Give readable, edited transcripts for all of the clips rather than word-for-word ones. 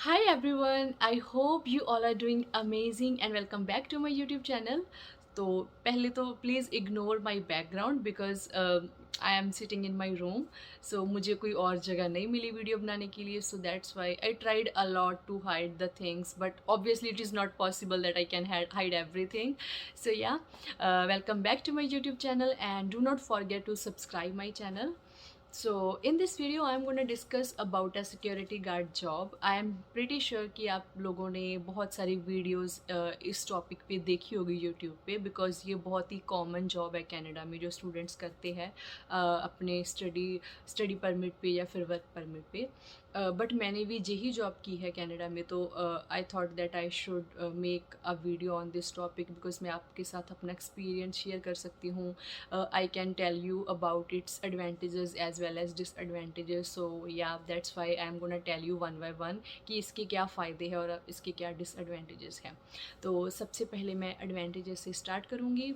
Hi everyone, I hope you all are doing amazing and welcome back to my YouTube channel. तो पहले तो please ignore my background because I am sitting in my room. So मुझे कोई और जगह नहीं मिली video बनाने के लिए, so that's why I tried a lot to hide the things but obviously it is not possible that I can hide everything. So yeah, welcome back to my YouTube channel and do not forget to subscribe my channel. So in this video I am going to discuss about a security guard job. I am pretty sure कि आप लोगों ने बहुत सारी videos इस topic पे देखी होगी यूट्यूब पे, बिकॉज ये बहुत ही कॉमन जॉब है कनाडा में जो स्टूडेंट्स करते हैं अपने स्टडी परमिट पे या फिर वर्क परमिट पे. बट मैंने भी यही जॉब की है कनाडा में, तो I thought that I should make a video on this topic because मैं आपके साथ अपना एक्सपीरियंस शेयर कर सकती हूँ. I can tell you about its advantages as well as disadvantages. So yeah, that's why I'm gonna tell you one by one कि इसके क्या फ़ायदे हैं और इसके क्या disadvantages हैं. तो सबसे पहले मैं advantages से स्टार्ट करूँगी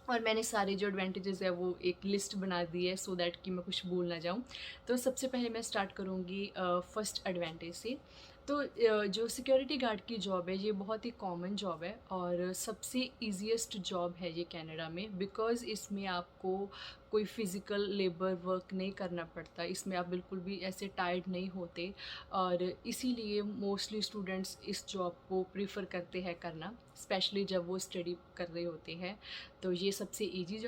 और मैंने सारे जो एडवांटेजेस है वो एक लिस्ट बना दी है सो दैट कि मैं कुछ भूल ना जाऊँ. तो सबसे पहले मैं स्टार्ट करूँगी फर्स्ट एडवांटेज से. तो जो सिक्योरिटी गार्ड की जॉब है ये बहुत ही कॉमन जॉब है और सबसे ईजीएस्ट जॉब है ये कनाडा में, बिकॉज़ इसमें आपको कोई फिज़िकल लेबर वर्क नहीं करना पड़ता. इसमें आप बिल्कुल भी ऐसे टायर्ड नहीं होते और इसीलिए मोस्टली स्टूडेंट्स इस जॉब को प्रीफर करते हैं करना, स्पेशली जब वो स्टडी कर रहे होते हैं. तो ये सबसे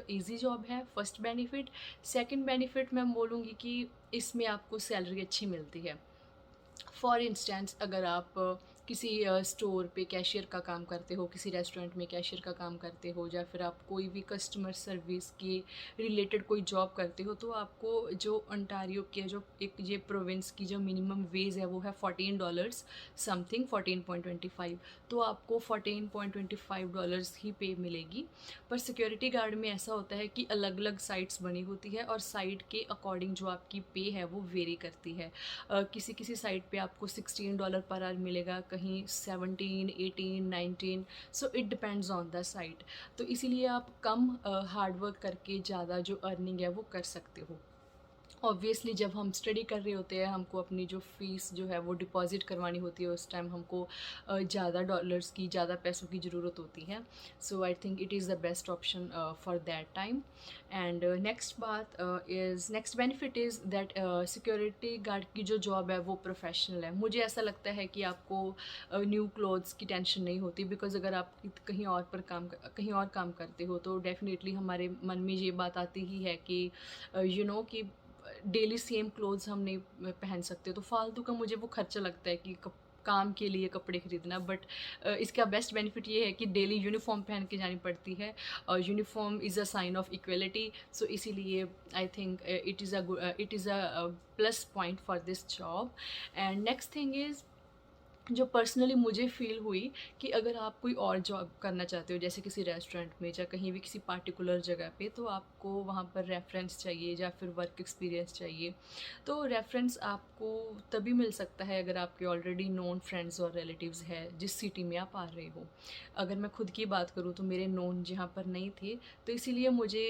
ईजी जॉब है, फर्स्ट बेनिफिट. सेकंड बेनिफिट मैं बोलूँगी कि इसमें आपको सैलरी अच्छी मिलती है. फॉर इंस्टेंस अगर आप किसी स्टोर पे कैशियर का काम करते हो, किसी रेस्टोरेंट में कैशियर का काम करते हो, या फिर आप कोई भी कस्टमर सर्विस के रिलेटेड कोई जॉब करते हो, तो आपको जो ओंटारियो के जो एक ये प्रोविंस की जो मिनिमम वेज है वो है $14 समथिंग, 14.25. तो आपको $14.25 ही पे मिलेगी. पर सिक्योरिटी गार्ड में ऐसा होता है कि अलग अलग साइट्स बनी होती है और साइट के अकॉर्डिंग जो आपकी पे है वो वेरी करती है. किसी किसी साइट पे आपको $16 पर आवर मिलेगा, कहीं 17, 18, 19. So it depends on the site. तो इसीलिए आप कम हार्डवर्क करके ज़्यादा जो अर्निंग है वो कर सकते हो. ऑब्वियसली जब हम स्टडी कर रहे होते हैं हमको अपनी जो फ़ीस जो है वो डिपॉज़िट करवानी होती है, उस टाइम हमको ज़्यादा डॉलर्स की, ज़्यादा पैसों की ज़रूरत होती है. So I think it is the best option for that time. And next benefit is that security guard की जो जॉब है वो प्रोफेशनल है. मुझे ऐसा लगता है कि आपको न्यू क्लोथ्स की टेंशन नहीं होती, बिकॉज़ अगर आप कहीं और काम करते हो तो डेफ़िनेटली हमारे मन में ये बात आती ही है कि कि डेली सेम क्लोथ्स हम नहीं पहन सकते, तो फालतू का मुझे वो खर्चा लगता है कि काम के लिए कपड़े खरीदना. बट इसका बेस्ट बेनिफिट ये है कि डेली यूनिफॉर्म पहन के जानी पड़ती है और uniform is a sign of equality. So इसीलिए I think it is a plus point for this job. And next thing is जो पर्सनली मुझे फ़ील हुई कि अगर आप कोई और जॉब करना चाहते हो, जैसे किसी रेस्टोरेंट में या कहीं भी किसी पार्टिकुलर जगह पे, तो आपको वहाँ पर रेफ़रेंस चाहिए या फिर वर्क एक्सपीरियंस चाहिए. तो रेफ़रेंस आपको तभी मिल सकता है अगर आपके ऑलरेडी नोन फ्रेंड्स और रिलेटिव्स है जिस सिटी में आप आ रहे हो. अगर मैं खुद की बात करूँ तो मेरे नोन जहाँ पर नहीं थे, तो इसीलिए मुझे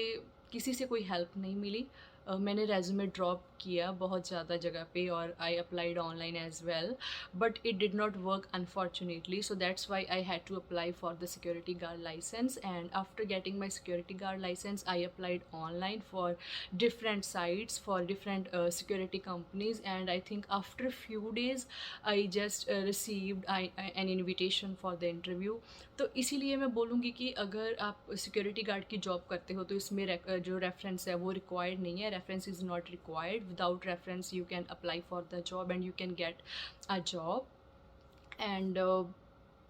किसी से कोई हेल्प नहीं मिली. मैंने रेज़्यूमे ड्रॉप किया बहुत ज़्यादा जगह पे और I applied online as well, but it did not work unfortunately. So that's why I had to apply for the security guard license. And after getting my security guard license, I applied online for different sites for different security companies. And I think after few days, I just received an invitation for the interview. तो इसीलिए मैं बोलूँगी कि अगर आप security guard की job करते हो तो इसमें जो रेफरेंस है वो रिक्वायर्ड नहीं है. Reference is not required. Without reference you can apply for the job and you can get a job. And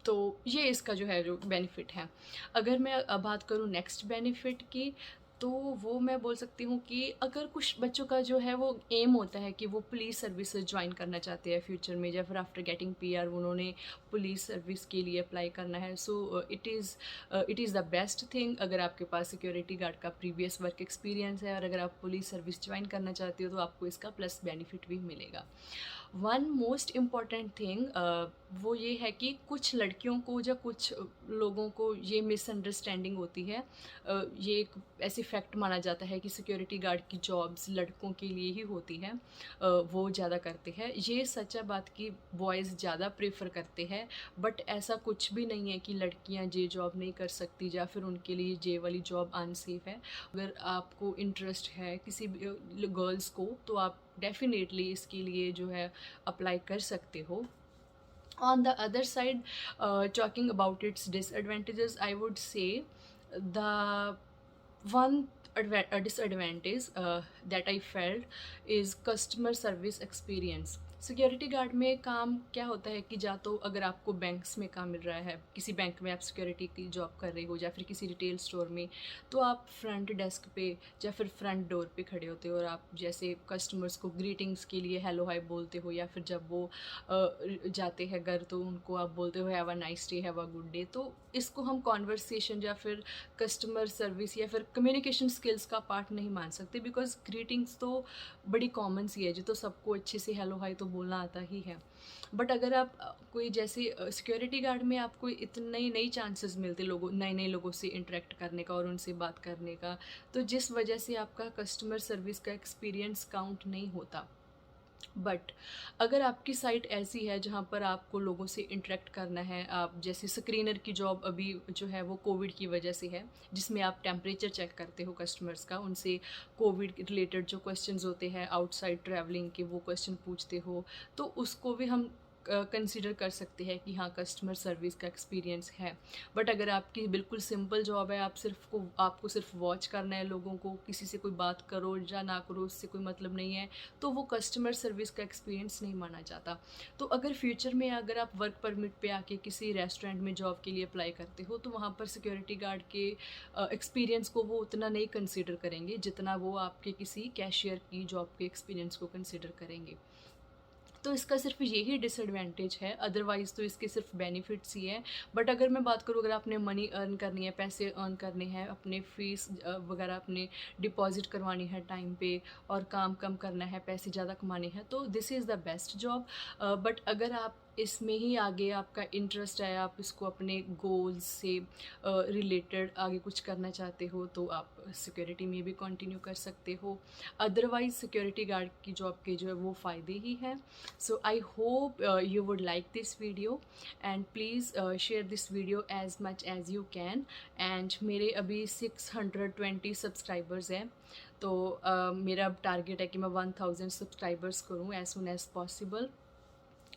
तो ये इसका जो है जो बेनिफिट है. अगर मैं बात करूँ नेक्स्ट बेनिफिट की, तो वो मैं बोल सकती हूँ कि अगर कुछ बच्चों का जो है वो एम होता है कि वो पुलिस सर्विसेज ज्वाइन करना चाहते हैं फ्यूचर में, या फिर आफ्टर गेटिंग पीआर उन्होंने पुलिस सर्विस के लिए अप्लाई करना है. So it is the best thing अगर आपके पास सिक्योरिटी गार्ड का प्रीवियस वर्क एक्सपीरियंस है और अगर आप पुलिस सर्विस ज्वाइन करना चाहते हो तो आपको इसका प्लस बेनिफिट भी मिलेगा. वन मोस्ट इम्पॉर्टेंट थिंग वो ये है कि कुछ लड़कियों को या कुछ लोगों को ये मिसअंडरस्टैंडिंग होती है। ये एक ऐसी फैक्ट माना जाता है कि सिक्योरिटी गार्ड की जॉब्स लड़कों के लिए ही होती है, वो ज़्यादा करते हैं। ये सच है बात कि बॉयज़ ज़्यादा प्रेफर करते हैं, बट ऐसा कुछ भी नहीं है कि लड़कियां ये जॉब नहीं कर सकती या फिर उनके लिए ये वाली जॉब अनसेफ है। अगर आपको इंटरेस्ट है किसी भी गर्ल्स को, तो आप डेफिनेटली इसके लिए जो है अप्लाई कर सकते हो। On the other side, talking about its disadvantages, I would say the one disadvantage that I felt is customer service experience. Security guard में काम क्या होता है कि या तो अगर आपको बैंक्स में काम मिल रहा है, किसी बैंक में आप सिक्योरिटी की जॉब कर रहे हो या फिर किसी रिटेल स्टोर में, तो आप फ्रंट डेस्क पे या फिर फ्रंट डोर पे खड़े होते हो और आप जैसे कस्टमर्स को ग्रीटिंग्स के लिए हेलो हाय बोलते हो, या फिर जब वो जाते हैं घर तो उनको आप बोलते हो have a nice day, have a good day. तो इसको हम कॉन्वर्सेशन या फिर कस्टमर सर्विस या फिर कम्युनिकेशन स्किल्स का पार्ट नहीं मान सकते, बिकॉज ग्रीटिंग्स तो बड़ी कॉमन सी है जी, तो सबको अच्छे से हेलो हाय तो बोलना आता ही है। बट अगर आप कोई जैसे सिक्योरिटी गार्ड में आपको इतने नई चांसेस मिलते लोगों नए नए लोगों से इंटरेक्ट करने का और उनसे बात करने का, तो जिस वजह से आपका कस्टमर सर्विस का एक्सपीरियंस काउंट नहीं होता। बट अगर आपकी साइट ऐसी है जहाँ पर आपको लोगों से इंटरेक्ट करना है, आप जैसे स्क्रीनर की जॉब अभी जो है वो कोविड की वजह से है, जिसमें आप टेम्परेचर चेक करते हो कस्टमर्स का, उनसे कोविड रिलेटेड जो क्वेश्चंस होते हैं आउटसाइड ट्रैवलिंग के वो क्वेश्चन पूछते हो, तो उसको भी हम कंसिडर कर सकते हैं कि हाँ कस्टमर सर्विस का एक्सपीरियंस है। बट अगर आपकी बिल्कुल सिंपल जॉब है, आपको सिर्फ वॉच करना है लोगों को, किसी से कोई बात करो या ना करो उससे कोई मतलब नहीं है, तो वो कस्टमर सर्विस का एक्सपीरियंस नहीं माना जाता। तो अगर फ्यूचर में अगर आप वर्क परमिट पे आके किसी रेस्टोरेंट में जॉब के लिए अप्लाई करते हो, तो वहाँ पर सिक्योरिटी गार्ड के एक्सपीरियंस को वो उतना नहीं कंसिडर करेंगे जितना वो आपके किसी कैशियर की जॉब के एक्सपीरियंस को कंसिडर करेंगे। तो इसका सिर्फ यही डिसएडवांटेज है, अदरवाइज़ तो इसके सिर्फ बेनिफिट्स ही है। बट अगर मैं बात करूँ, अगर आपने मनी अर्न करनी है, पैसे अर्न करने हैं, अपने फीस वगैरह अपने डिपॉजिट करवानी है टाइम पे और काम कम करना है, पैसे ज़्यादा कमाने हैं, तो this is the best job. But अगर आप इसमें ही आगे आपका इंटरेस्ट है, आप इसको अपने गोल्स से रिलेटेड आगे कुछ करना चाहते हो, तो आप सिक्योरिटी में भी कंटिन्यू कर सकते हो। अदरवाइज सिक्योरिटी गार्ड की जॉब के जो है वो फ़ायदे ही हैं। So I hope you would like this video, and please share this video as much as you can। and मेरे अभी 620 सब्सक्राइबर्स हैं, तो मेरा अब टारगेट है कि मैं 1000 सब्सक्राइबर्स करूँ as soon as possible.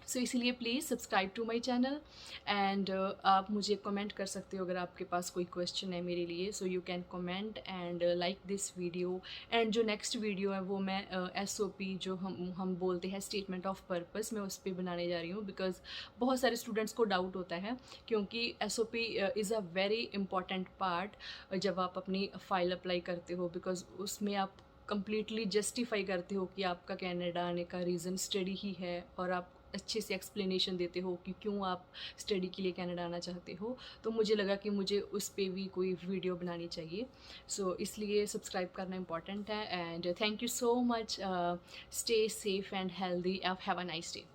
So इसीलिए please subscribe to my channel, and आप मुझे कमेंट कर सकते हो अगर आपके पास कोई क्वेश्चन है मेरे लिए। So you can comment and like this video. And जो नेक्स्ट वीडियो है वो मैं SOP जो हम बोलते हैं स्टेटमेंट ऑफ पर्पस, मैं उस पर बनाने जा रही हूँ, बिकॉज बहुत सारे स्टूडेंट्स को डाउट होता है, क्योंकि SOP is a very important part जब आप अपनी फ़ाइल अप्लाई करते हो, बिकॉज उसमें आप कंप्लीटली जस्टिफाई करते हो कि आपका कनाडा आने का रीज़न स्टडी ही है, और आप अच्छे से एक्सप्लेनेशन देते हो कि क्यों आप स्टडी के लिए कनाडा आना चाहते हो। तो मुझे लगा कि मुझे उस पर भी कोई वीडियो बनानी चाहिए। सो इसलिए सब्सक्राइब करना इम्पॉर्टेंट है। And thank you so much. Stay safe and healthy. Have a nice day.